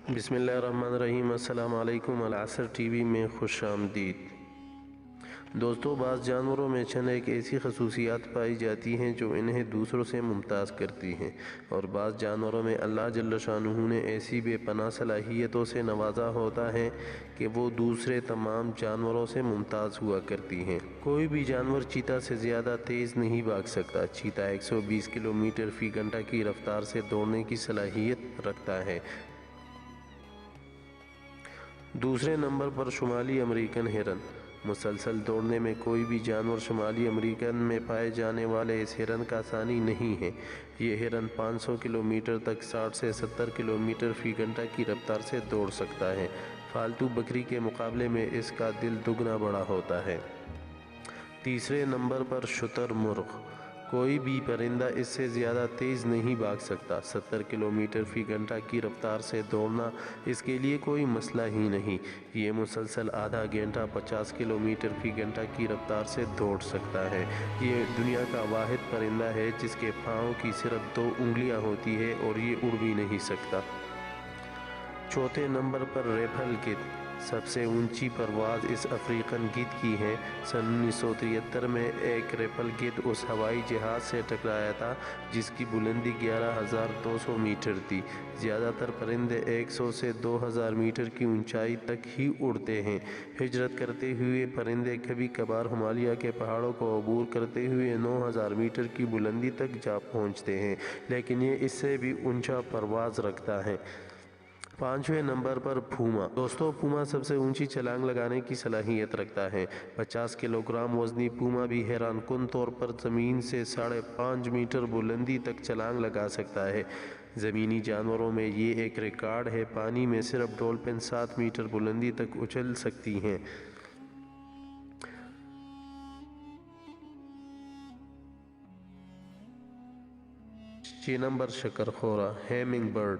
بسم اللہ الرحمن الرحیم۔ السلام علیکم۔ العصر ٹی وی میں خوش آمدید۔ دوستو، بعض جانوروں میں چند ایک ایسی خصوصیات پائی جاتی ہیں جو انہیں دوسروں سے ممتاز کرتی ہیں، اور بعض جانوروں میں اللہ جل شانہ نے ایسی بے پناہ صلاحیتوں سے نوازا ہوتا ہے کہ وہ دوسرے تمام جانوروں سے ممتاز ہوا کرتی ہیں۔ کوئی بھی جانور چیتا سے زیادہ تیز نہیں بھاگ سکتا۔ چیتا 120 کلومیٹر فی گھنٹہ کی رفتار سے دوڑنے کی صلاحیت رکھتا ہے۔ دوسرے نمبر پر شمالی امریکن ہرن۔ مسلسل دوڑنے میں کوئی بھی جانور شمالی امریکہ میں پائے جانے والے اس ہرن کا ثانی نہیں ہے۔ یہ ہرن 500 کلومیٹر تک 60 سے 70 کلومیٹر فی گھنٹہ کی رفتار سے دوڑ سکتا ہے۔ پالتو بکری کے مقابلے میں اس کا دل دگنا بڑا ہوتا ہے۔ تیسرے نمبر پر شتر مرغ۔ کوئی بھی پرندہ اس سے زیادہ تیز نہیں بھاگ سکتا۔ 70 کلومیٹر فی گھنٹہ کی رفتار سے دوڑنا اس کے لیے کوئی مسئلہ ہی نہیں۔ یہ مسلسل آدھا گھنٹہ 50 کلومیٹر فی گھنٹہ کی رفتار سے دوڑ سکتا ہے۔ یہ دنیا کا واحد پرندہ ہے جس کے پاؤں کی صرف 2 انگلیاں ہوتی ہیں اور یہ اڑ بھی نہیں سکتا۔ چوتھے نمبر پر ریپل گدھ۔ سب سے اونچی پرواز اس افریقن گدھ کی ہے۔ سن 1973 میں ایک ریپل گدھ اس ہوائی جہاز سے ٹکرایا تھا جس کی بلندی 11,200 میٹر تھی۔ زیادہ تر پرندے 100 سے 2,000 میٹر کی اونچائی تک ہی اڑتے ہیں۔ ہجرت کرتے ہوئے پرندے کبھی کبھار ہمالیہ کے پہاڑوں کو عبور کرتے ہوئے 9,000 میٹر کی بلندی تک جا پہنچتے ہیں، لیکن یہ اس سے بھی اونچا پرواز رکھتا ہے۔ 5ویں نمبر پر پوما۔ دوستو، پوما سب سے اونچی چھلانگ لگانے کی صلاحیت رکھتا ہے۔ 50 کلوگرام وزنی پوما بھی حیران کن طور پر زمین سے 5.5 میٹر بلندی تک چھلانگ لگا سکتا ہے۔ زمینی جانوروں میں یہ ایک ریکارڈ ہے۔ پانی میں صرف ڈولفن 7 میٹر بلندی تک اچھل سکتی ہیں۔ نمبر شکر خورا، ہیمنگ برڈ۔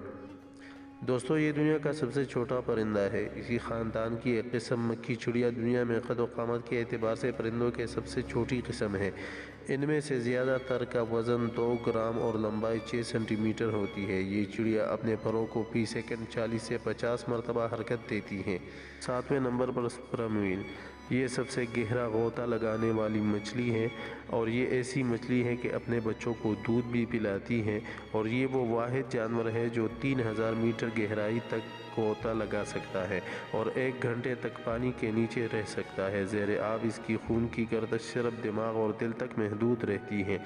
دوستو، یہ دنیا کا سب سے چھوٹا پرندہ ہے۔ اسی خاندان کی ایک قسم مکھی چڑیا دنیا میں قد و قامت کے اعتبار سے پرندوں کے سب سے چھوٹی قسم ہے۔ ان میں سے زیادہ تر کا وزن 2 گرام اور لمبائی 6 سینٹی میٹر ہوتی ہے۔ یہ چڑیا اپنے پروں کو فی سیکنڈ 40 سے 50 مرتبہ حرکت دیتی ہے۔ 7ویں نمبر پر سپرم ویل۔ یہ سب سے گہرا غوطہ لگانے والی مچھلی ہے، اور یہ ایسی مچھلی ہے کہ اپنے بچوں کو دودھ بھی پلاتی ہے، اور یہ وہ واحد جانور ہے جو 3,000 میٹر گہرائی تک غوطہ لگا سکتا ہے اور 1 گھنٹے تک پانی کے نیچے رہ سکتا ہے۔ زیر آب اس کی خون کی گردش صرف دماغ اور دل تک محدود رہتی ہے۔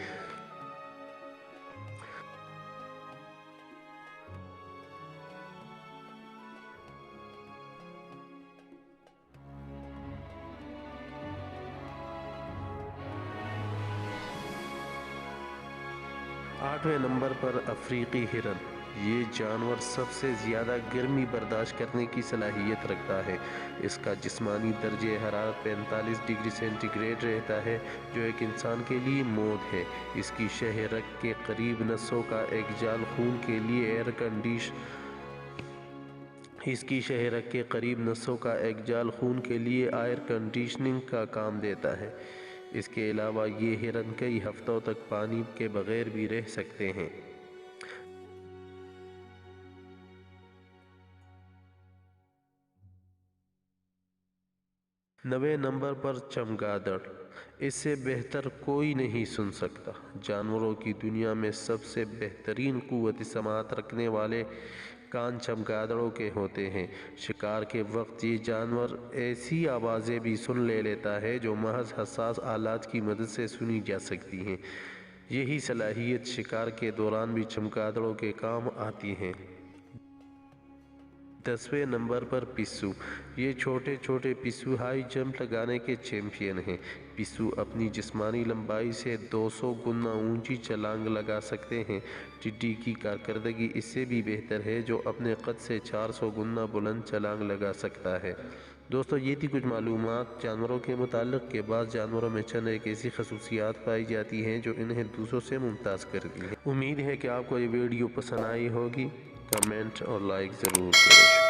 آٹھویں نمبر پر افریقی ہرن۔ یہ جانور سب سے زیادہ گرمی برداشت کرنے کی صلاحیت رکھتا ہے۔ اس کا جسمانی درجہ حرارت 45 ڈگری سینٹی گریڈ رہتا ہے، جو ایک انسان کے لیے موت ہے۔ اس کی شہ رگ کے قریب نسوں کا ایک جال خون کے لیے ایئر کنڈیشننگ کا کام دیتا ہے۔ اس کے علاوہ یہ ہرن کئی ہفتوں تک پانی کے بغیر بھی رہ سکتے ہیں۔ 9ویں نمبر پر چمگادڑ۔ اس سے بہتر کوئی نہیں سن سکتا۔ جانوروں کی دنیا میں سب سے بہترین قوت سماعت رکھنے والے کان چمگادڑوں کے ہوتے ہیں۔ شکار کے وقت یہ جانور ایسی آوازیں بھی سن لیتا ہے جو محض حساس آلات کی مدد سے سنی جا سکتی ہیں۔ یہی صلاحیت شکار کے دوران بھی چمگادڑوں کے کام آتی ہے۔ 10ویں نمبر پر پسو۔ یہ چھوٹے چھوٹے پسو ہائی جمپ لگانے کے چیمپئن ہیں۔ پسو اپنی جسمانی لمبائی سے 200 گنا اونچی چھلانگ لگا سکتے ہیں۔ ٹڈی کی کارکردگی اس سے بھی بہتر ہے، جو اپنے قد سے 400 گنا بلند چھلانگ لگا سکتا ہے۔ دوستو، یہ تھی کچھ معلومات جانوروں کے متعلق کہ بعض جانوروں میں چند ایک ایسی خصوصیات پائی جاتی ہیں جو انہیں دوسروں سے ممتاز کرتی ہیں۔ امید ہے کہ آپ کو یہ ویڈیو پسند آئی ہوگی۔ کمنٹ اور لائک ضرور کریں۔